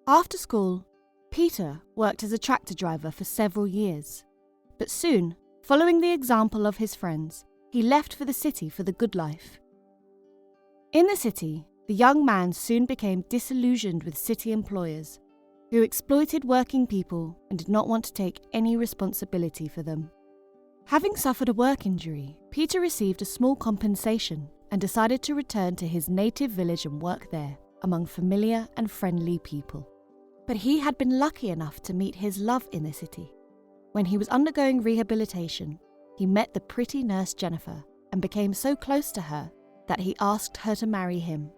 After school, Peter worked as a tractor driver for several years. But soon, following the example of his friends, he left for the city for the good life. In the city, the young man soon became disillusioned with city employers, who exploited working people and did not want to take any responsibility for them. Having suffered a work injury, Peter received a small compensation and decided to return to his native village and work there, among familiar and friendly people. But he had been lucky enough to meet his love in the city. When he was undergoing rehabilitation, he met the pretty nurse Jennifer and became so close to her that he asked her to marry him.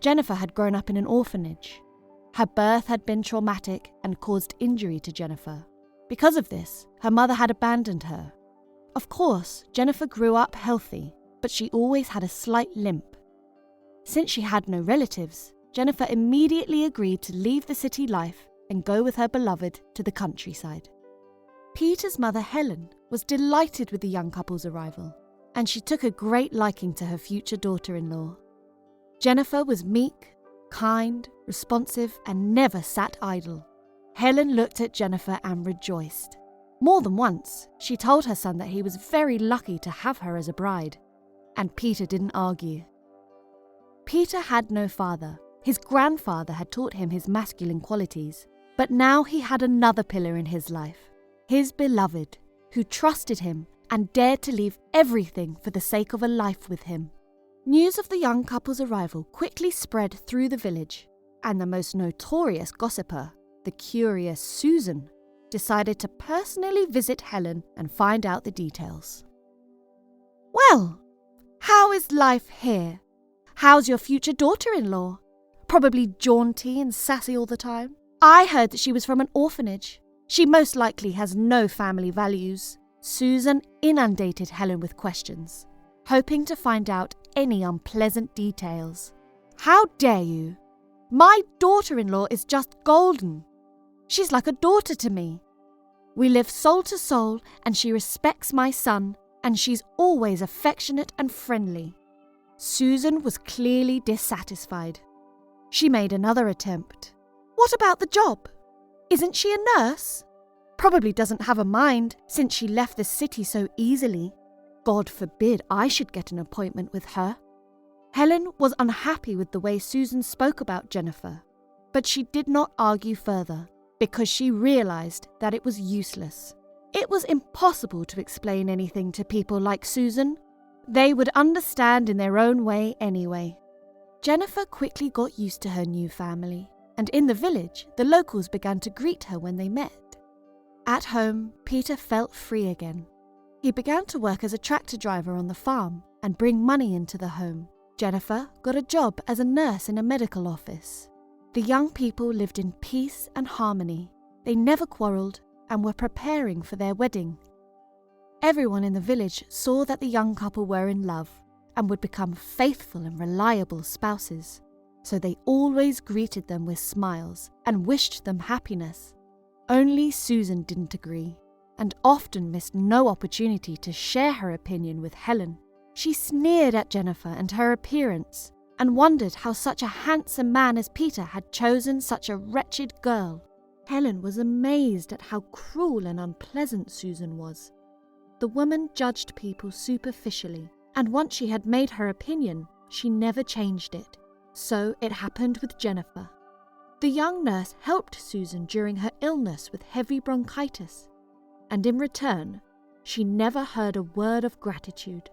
Jennifer had grown up in an orphanage. Her birth had been traumatic and caused injury to Jennifer. Because of this, her mother had abandoned her. Of course, Jennifer grew up healthy, but she always had a slight limp. Since she had no relatives, Jennifer immediately agreed to leave the city life and go with her beloved to the countryside. Peter's mother, Helen, was delighted with the young couple's arrival, and she took a great liking to her future daughter-in-law. Jennifer was meek, kind, responsive, and never sat idle. Helen looked at Jennifer and rejoiced. More than once, she told her son that he was very lucky to have her as a bride, and Peter didn't argue. Peter had no father. His grandfather had taught him his masculine qualities, but now he had another pillar in his life, his beloved, who trusted him and dared to leave everything for the sake of a life with him. News of the young couple's arrival quickly spread through the village, and the most notorious gossiper, the curious Susan, decided to personally visit Helen and find out the details. "Well, how is life here? How's your future daughter-in-law? Probably jaunty and sassy all the time. I heard that she was from an orphanage. She most likely has no family values." Susan inundated Helen with questions, hoping to find out any unpleasant details. "How dare you? My daughter-in-law is just golden. She's like a daughter to me. We live soul to soul, and she respects my son, and she's always affectionate and friendly." Susan was clearly dissatisfied. She made another attempt. "What about the job? Isn't she a nurse? Probably doesn't have a mind since she left the city so easily. God forbid I should get an appointment with her." Helen was unhappy with the way Susan spoke about Jennifer, but she did not argue further because she realized that it was useless. It was impossible to explain anything to people like Susan. They would understand in their own way anyway. Jennifer quickly got used to her new family, and in the village, the locals began to greet her when they met. At home, Peter felt free again. He began to work as a tractor driver on the farm and bring money into the home. Jennifer got a job as a nurse in a medical office. The young people lived in peace and harmony. They never quarreled and were preparing for their wedding. Everyone in the village saw that the young couple were in love and would become faithful and reliable spouses, so they always greeted them with smiles and wished them happiness. Only Susan didn't agree, and often missed no opportunity to share her opinion with Helen. She sneered at Jennifer and her appearance, and wondered how such a handsome man as Peter had chosen such a wretched girl. Helen was amazed at how cruel and unpleasant Susan was. The woman judged people superficially, and once she had made her opinion, she never changed it. So it happened with Jennifer. The young nurse helped Susan during her illness with heavy bronchitis, and in return, she never heard a word of gratitude.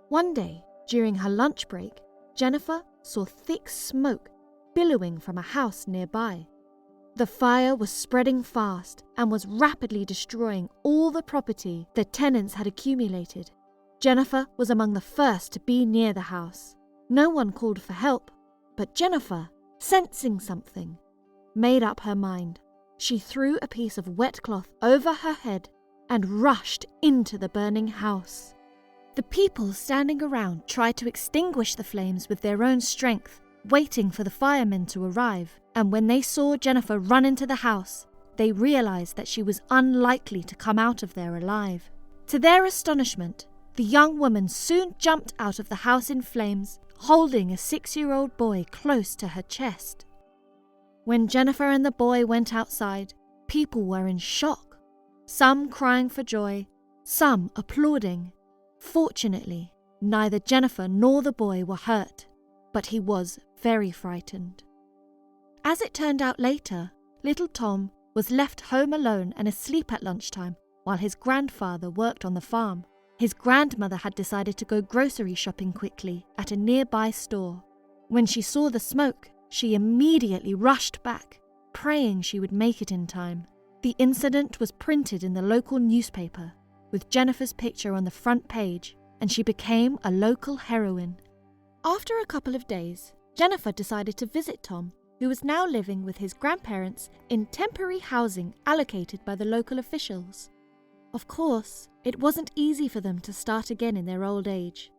One day, during her lunch break, Jennifer saw thick smoke billowing from a house nearby. The fire was spreading fast and was rapidly destroying all the property the tenants had accumulated. Jennifer was among the first to be near the house. No one called for help, but Jennifer, sensing something, made up her mind. She threw a piece of wet cloth over her head and rushed into the burning house. The people standing around tried to extinguish the flames with their own strength, waiting for the firemen to arrive, and when they saw Jennifer run into the house, they realized that she was unlikely to come out of there alive. To their astonishment, the young woman soon jumped out of the house in flames, holding a 6-year-old boy close to her chest. When Jennifer and the boy went outside, people were in shock, some crying for joy, some applauding. Fortunately, neither Jennifer nor the boy were hurt, but he was very frightened. As it turned out later, little Tom was left home alone and asleep at lunchtime while his grandfather worked on the farm. His grandmother had decided to go grocery shopping quickly at a nearby store. When she saw the smoke, she immediately rushed back, praying she would make it in time. The incident was printed in the local newspaper, with Jennifer's picture on the front page, and she became a local heroine. After a couple of days, Jennifer decided to visit Tom, who was now living with his grandparents in temporary housing allocated by the local officials. Of course, it wasn't easy for them to start again in their old age,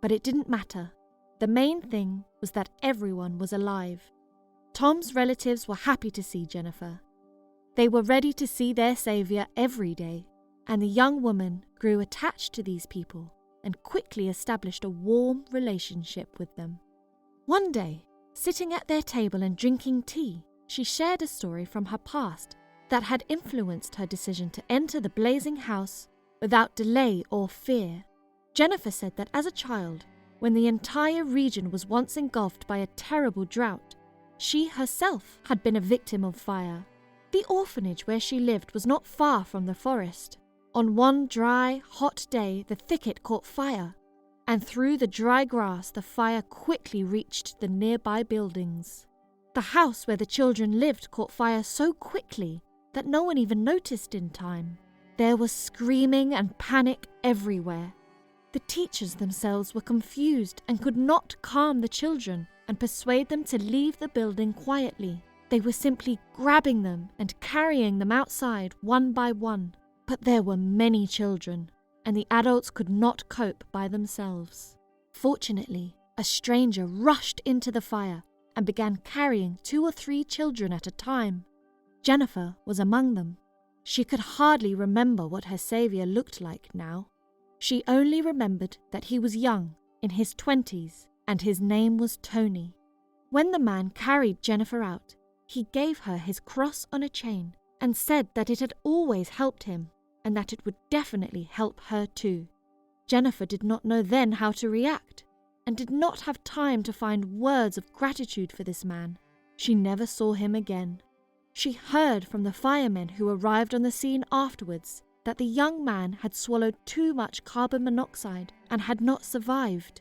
but it didn't matter. The main thing was that everyone was alive. Tom's relatives were happy to see Jennifer. They were ready to see their saviour every day, and the young woman grew attached to these people and quickly established a warm relationship with them. One day, sitting at their table and drinking tea, she shared a story from her past that had influenced her decision to enter the blazing house without delay or fear. Jennifer said that as a child, when the entire region was once engulfed by a terrible drought, she herself had been a victim of fire. The orphanage where she lived was not far from the forest. On one dry, hot day, the thicket caught fire, and through the dry grass the fire quickly reached the nearby buildings. The house where the children lived caught fire so quickly that no one even noticed in time. There was screaming and panic everywhere. The teachers themselves were confused and could not calm the children and persuade them to leave the building quietly. They were simply grabbing them and carrying them outside one by one. But there were many children, and the adults could not cope by themselves. Fortunately, a stranger rushed into the fire and began carrying 2 or 3 children at a time. Jennifer was among them. She could hardly remember what her saviour looked like now. She only remembered that he was young, in his 20s, and his name was Tony. When the man carried Jennifer out, he gave her his cross on a chain and said that it had always helped him and that it would definitely help her too. Jennifer did not know then how to react and did not have time to find words of gratitude for this man. She never saw him again. She heard from the firemen who arrived on the scene afterwards that the young man had swallowed too much carbon monoxide and had not survived.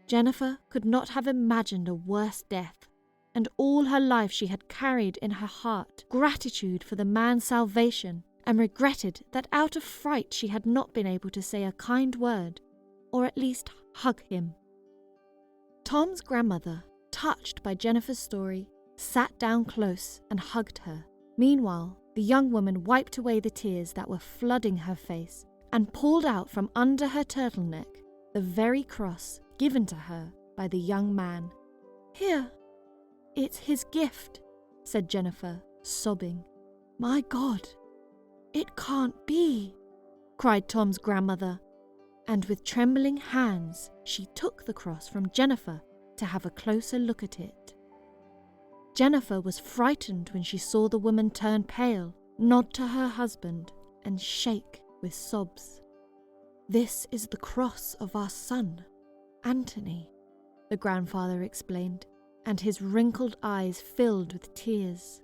Jennifer could not have imagined a worse death, and all her life she had carried in her heart gratitude for the man's salvation and regretted that out of fright she had not been able to say a kind word, or at least hug him. Tom's grandmother, touched by Jennifer's story, sat down close and hugged her. Meanwhile, the young woman wiped away the tears that were flooding her face and pulled out from under her turtleneck the very cross given to her by the young man. "Here, it's his gift," said Jennifer, sobbing. "My God, it can't be," cried Tom's grandmother, and with trembling hands she took the cross from Jennifer to have a closer look at it. Jennifer was frightened when she saw the woman turn pale, nod to her husband, and shake with sobs. "This is the cross of our son, Anthony," the grandfather explained, and his wrinkled eyes filled with tears.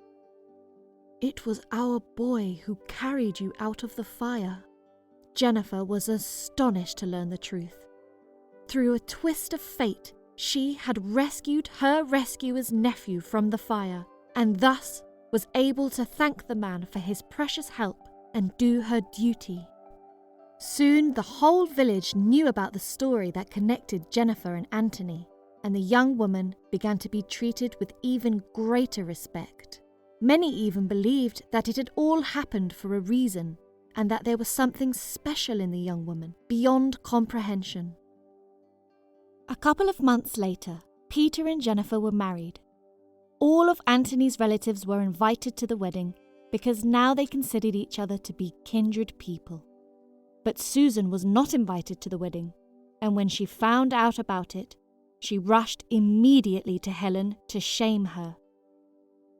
"It was our boy who carried you out of the fire." Jennifer was astonished to learn the truth. Through a twist of fate, she had rescued her rescuer's nephew from the fire, and thus was able to thank the man for his precious help and do her duty. Soon the whole village knew about the story that connected Jennifer and Anthony, and the young woman began to be treated with even greater respect. Many even believed that it had all happened for a reason, and that there was something special in the young woman beyond comprehension. A couple of months later, Peter and Jennifer were married. All of Anthony's relatives were invited to the wedding because now they considered each other to be kindred people. But Susan was not invited to the wedding, and when she found out about it, she rushed immediately to Helen to shame her.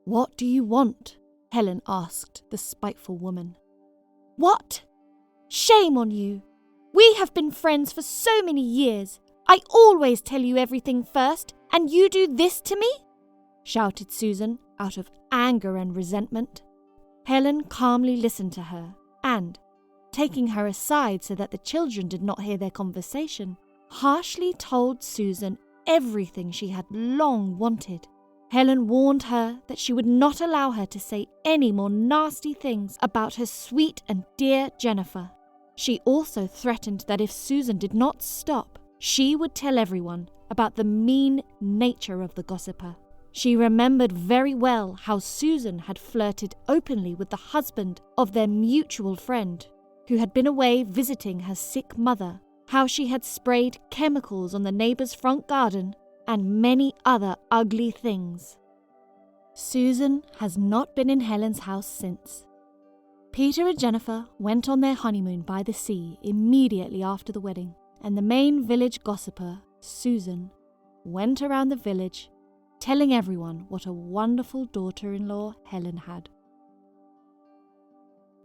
"What do you want?" Helen asked the spiteful woman. "What? Shame on you! We have been friends for so many years. I always tell you everything first, and you do this to me?" shouted Susan out of anger and resentment. Helen calmly listened to her and, taking her aside so that the children did not hear their conversation, harshly told Susan everything she had long wanted. Helen warned her that she would not allow her to say any more nasty things about her sweet and dear Jennifer. She also threatened that if Susan did not stop, she would tell everyone about the mean nature of the gossiper. She remembered very well how Susan had flirted openly with the husband of their mutual friend, who had been away visiting her sick mother, how she had sprayed chemicals on the neighbour's front garden, and many other ugly things. Susan has not been in Helen's house since. Peter and Jennifer went on their honeymoon by the sea immediately after the wedding, and the main village gossiper, Susan, went around the village telling everyone what a wonderful daughter-in-law Helen had.